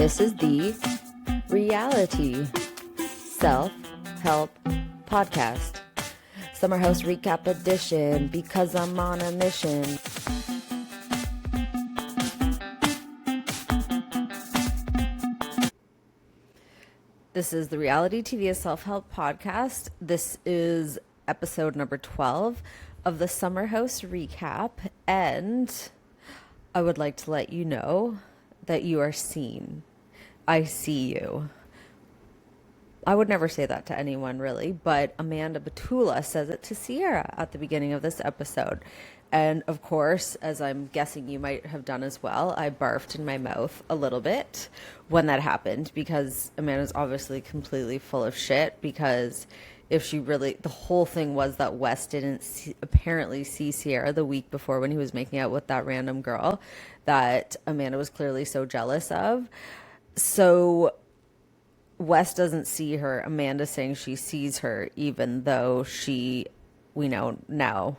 This is the Reality Self-Help Podcast. Summer House Recap Edition, because I'm on a mission. This is the Reality TV Self-Help Podcast. This is episode number 12 of the Summer House Recap, and I would like to let you know that you are seen. I see you. I would never say that to anyone, really, but Amanda Batula says it to Ciara at the beginning of this episode. And of course, as I'm guessing you might have done as well, I barfed in my mouth a little bit when that happened, because Amanda's obviously completely full of shit, because if she really, the whole thing was that Wes didn't apparently see Ciara the week before when he was making out with that random girl that Amanda was clearly so jealous of. So Wes doesn't see her. Amanda's saying she sees her, even though she, we know now,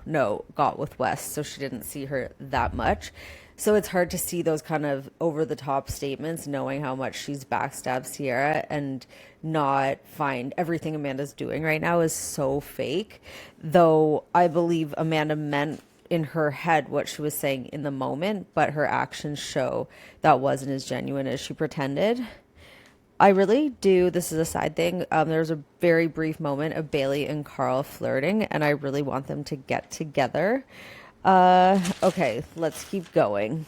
got with Wes, so she didn't see her that much. So it's hard to see those kind of over-the-top statements, knowing how much she's backstabbed Ciara, and not find everything Amanda's doing right now is so fake. Though I believe Amanda meant in her head what she was saying in the moment, but her actions show that wasn't as genuine as she pretended. I really do. This is a side thing. There's a very brief moment of Bailey and Carl flirting, and I really want them to get together. Okay, let's keep going.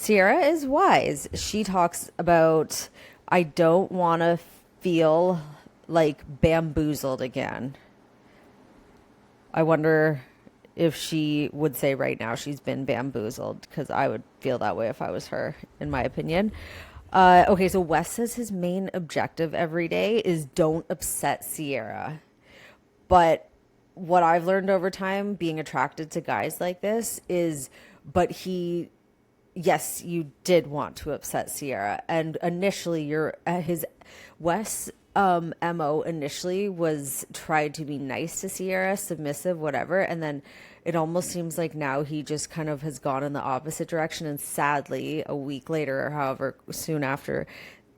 Ciara is wise. She talks about, I don't want to feel like bamboozled again. I wonder if she would say right now she's been bamboozled, because I would feel that way if I was her, in my opinion. Okay, so Wes says his main objective every day is don't upset Ciara. But what I've learned over time being attracted to guys like this is, yes, you did want to upset Ciara. And initially Wes' MO initially was tried to be nice to Ciara, submissive, whatever. And then it almost seems like now he just kind of has gone in the opposite direction. And sadly, a week later, or however soon after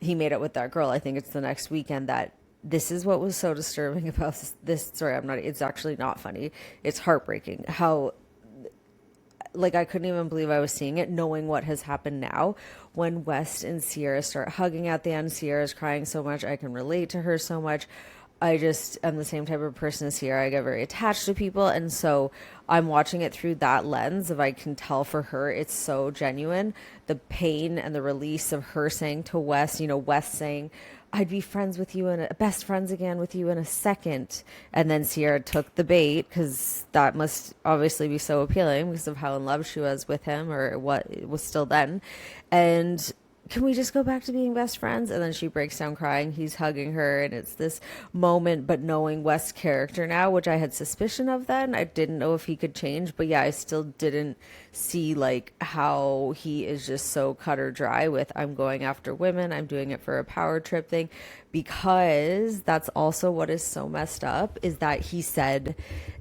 he made it with that girl, I think it's the next weekend, that this is what was so disturbing about this story. It's actually not funny. It's heartbreaking how, like, I couldn't even believe I was seeing it, knowing what has happened now. When Wes and Ciara start hugging at the end, Ciara's crying so much. I can relate to her so much. I just am the same type of person as Ciara. I get very attached to people. And so I'm watching it through that lens of, I can tell for her, it's so genuine. The pain and the release of her saying to Wes, Wes saying, I'd be friends with you and best friends again with you in a second. And then Ciara took the bait, because that must obviously be so appealing because of how in love she was with him, or what it was still then. And can we just go back to being best friends? And then she breaks down crying. He's hugging her, and it's this moment. But knowing Wes' character now, which I had suspicion of then, I didn't know if he could change. But yeah, I still didn't see like how he is just so cut or dry with, I'm going after women, I'm doing it for a power trip thing. Because that's also what is so messed up, is that he said,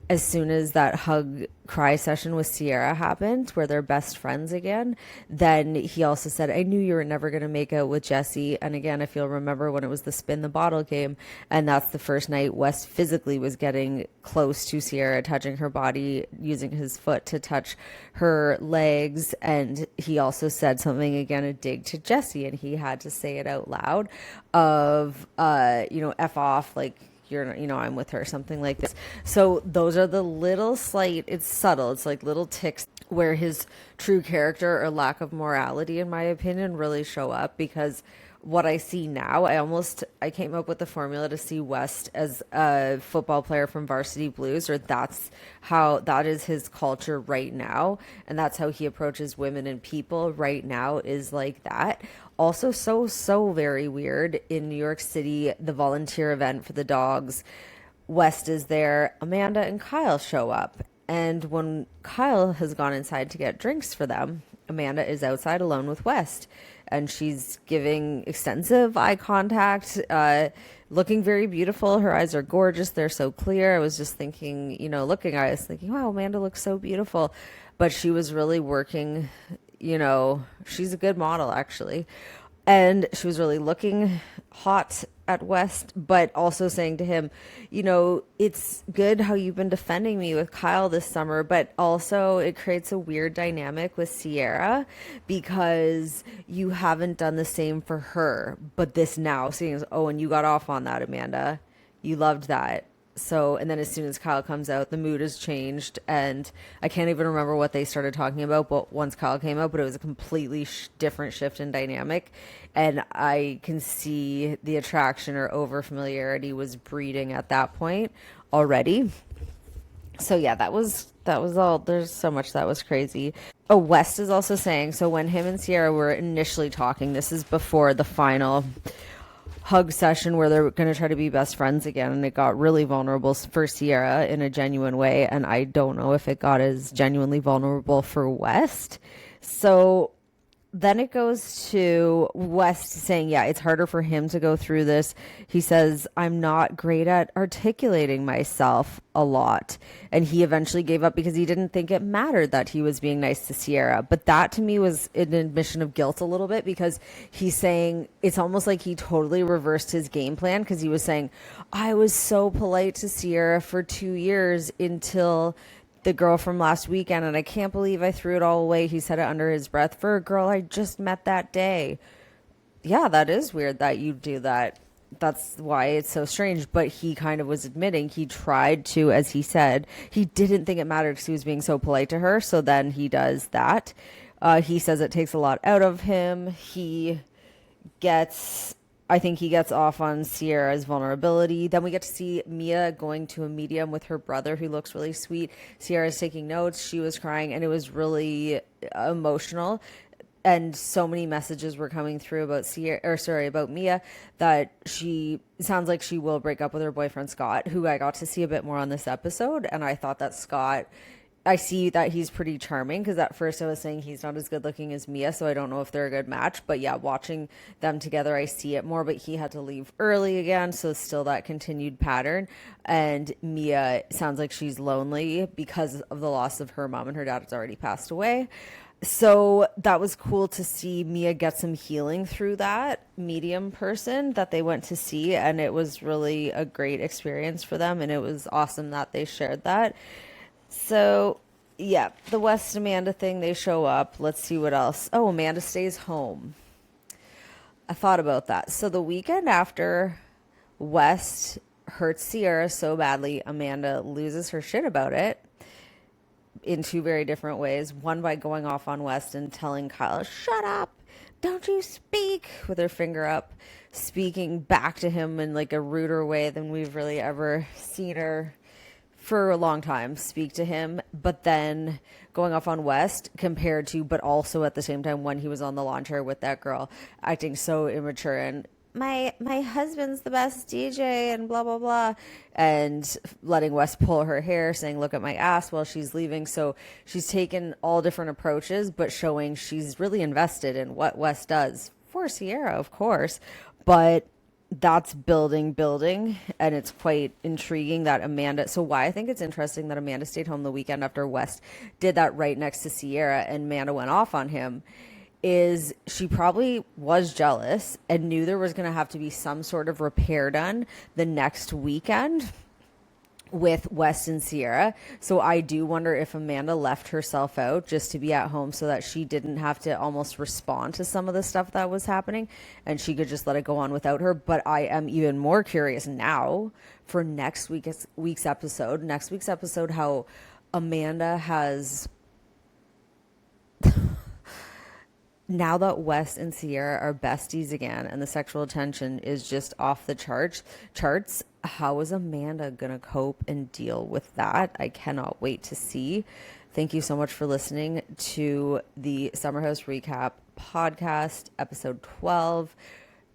as soon as that hug cry session with Ciara happened, where they're best friends again, then he also said, I knew you were never going to make out with Jesse. And again, if you'll remember when it was the spin the bottle game, and that's the first night Wes physically was getting close to Ciara, touching her body, using his foot to touch her legs. And he also said something, again, a dig to Jesse, and he had to say it out loud of, F off, like, I'm with her, something like this. So those are the little slight, it's subtle, it's like little ticks where his true character or lack of morality, in my opinion, really show up. Because what I see now, I came up with the formula to see West as a football player from Varsity Blues, or that is his culture right now. And that's how he approaches women and people right now, is like that. Also, so very weird, in New York City, the volunteer event for the dogs, West is there, Amanda and Kyle show up. And when Kyle has gone inside to get drinks for them, Amanda is outside alone with West. And she's giving extensive eye contact, looking very beautiful. Her eyes are gorgeous. They're so clear. I was just thinking, I was thinking, wow, Amanda looks so beautiful. But she was really working, she's a good model, actually. And she was really looking hot at West, but also saying to him, you know, it's good how you've been defending me with Kyle this summer, but also it creates a weird dynamic with Ciara because you haven't done the same for her. But this now, seeing as, oh, and you got off on that, Amanda. You loved that. So, and then as soon as Kyle comes out, the mood has changed. And I can't even remember what they started talking about, but once Kyle came out, but it was a completely different shift in dynamic. And I can see the attraction or over familiarity was breeding at that point already. So yeah, that was all. There's so much that was crazy. Oh, West is also saying, so when him and Ciara were initially talking, this is before the final hug session where they're going to try to be best friends again, and it got really vulnerable for Ciara in a genuine way, and I don't know if it got as genuinely vulnerable for West. So then it goes to West saying, yeah, it's harder for him to go through this. He says, I'm not great at articulating myself a lot. And he eventually gave up because he didn't think it mattered that he was being nice to Ciara. But that to me was an admission of guilt a little bit, because he's saying it's almost like he totally reversed his game plan, because he was saying, I was so polite to Ciara for 2 years until the girl from last weekend, and I can't believe I threw it all away. He said it under his breath for a girl I just met that day. Yeah, that is weird that you do that. That's why it's so strange. But he kind of was admitting he tried to, as he said, he didn't think it mattered because he was being so polite to her. So then he does that. He says it takes a lot out of him. I think he gets off on Ciara's vulnerability. Then we get to see Mia going to a medium with her brother, who looks really sweet. Ciara's taking notes. She was crying, and it was really emotional. And so many messages were coming through about Mia, that she sounds like she will break up with her boyfriend Scott, who I got to see a bit more on this episode. And I thought that I see that he's pretty charming, because at first I was saying he's not as good looking as Mia, so I don't know if they're a good match. But yeah, watching them together, I see it more. But he had to leave early again, so still that continued pattern. And Mia sounds like she's lonely because of the loss of her mom, and her dad has already passed away. So that was cool to see Mia get some healing through that medium person that they went to see, and it was really a great experience for them, and it was awesome that they shared that. So, yeah, the West Amanda thing, they show up. Let's see what else. Oh, Amanda stays home. I thought about that. So the weekend after West hurts Ciara so badly, Amanda loses her shit about it in two very different ways. One, by going off on West and telling Kyle, shut up, don't you speak, with her finger up, speaking back to him in like a ruder way than we've really ever seen her for a long time speak to him. But then going off on West compared to, but also at the same time when he was on the lawn chair with that girl, acting so immature and my husband's the best DJ and blah blah blah, and letting West pull her hair, saying look at my ass while she's leaving. So she's taken all different approaches, but showing she's really invested in what West does for Ciara, of course. But that's building, and it's quite intriguing that Amanda. So why I think it's interesting that Amanda stayed home the weekend after West did that right next to Ciara, and Amanda went off on him, is she probably was jealous and knew there was going to have to be some sort of repair done the next weekend with West and Ciara. So I do wonder if Amanda left herself out just to be at home so that she didn't have to almost respond to some of the stuff that was happening, and she could just let it go on without her. But I am even more curious now for next week's episode, how Amanda has now that Wes and Ciara are besties again and the sexual tension is just off the charts, how is Amanda going to cope and deal with that? I cannot wait to see. Thank you so much for listening to the Summer House Recap podcast, episode 12.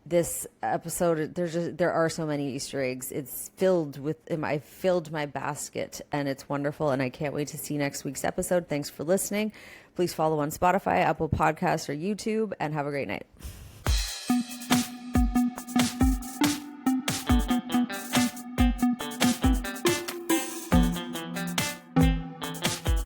This episode, there are so many Easter eggs. It's I filled my basket, and it's wonderful, and I can't wait to see next week's episode. Thanks for listening. Please follow on Spotify, Apple Podcasts, or YouTube, and have a great night.